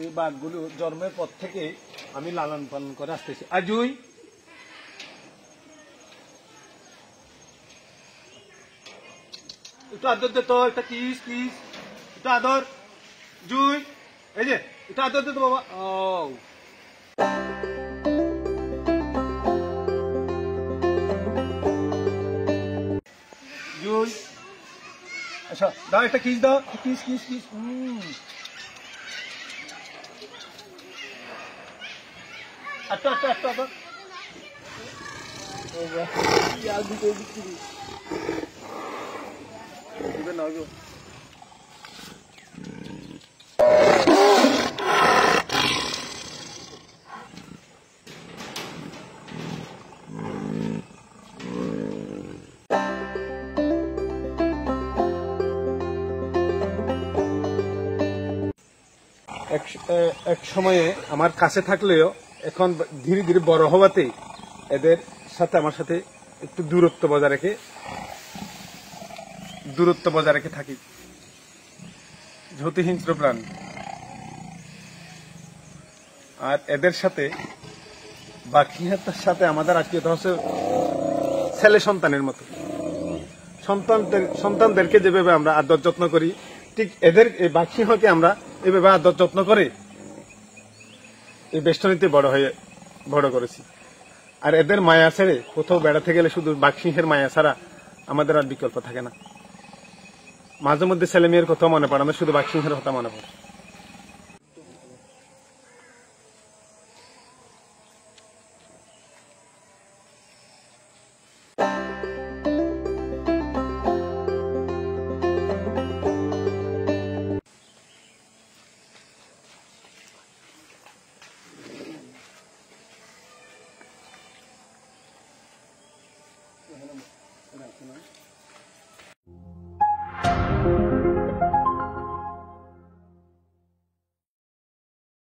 এই বাঘগুলো জন্মের পর থেকে আমি লালন পালন করে আসতেছি। আর জুই একটু আদর দে তো, একটা কিস কিস, একটু আদর। জুই এই যে একটু আদর দে তো বাবা। ও জুই আচ্ছা দাও, একটা কিস দাও, কিস কিস কিস। একটা একটা একটা আদর। না গো এক সময়ে আমার কাছে থাকলেও এখন ধীরে ধীরে বড় হওয়াতে এদের সাথে আমার সাথে একটু দূরত্ব বজায় রেখে থাকি, যেহেতু হিংস্র প্রাণী। আর এদের সাথে বাঘিয়াটার সাথে আমাদের আত্মীয়তা হচ্ছে ছেলে সন্তানের মতো। সন্তানদেরকে যেভাবে আমরা আদর যত্ন করি, ঠিক এদের এই বাঘসিংহকে আমরা এভাবে আদর যত্ন করে এই বেষ্টনীতে বড় করেছি। আর এদের মায়া ছেড়ে কোথাও বেড়াতে গেলে শুধু বাঘসিংহের মায়া ছাড়া আমাদের আর বিকল্প থাকে না। মাঝে মধ্যে ছেলে মেয়ের কথা মনে পড়ে, আমাদের শুধু বাঘসিংহের কথা মনে পড়ে।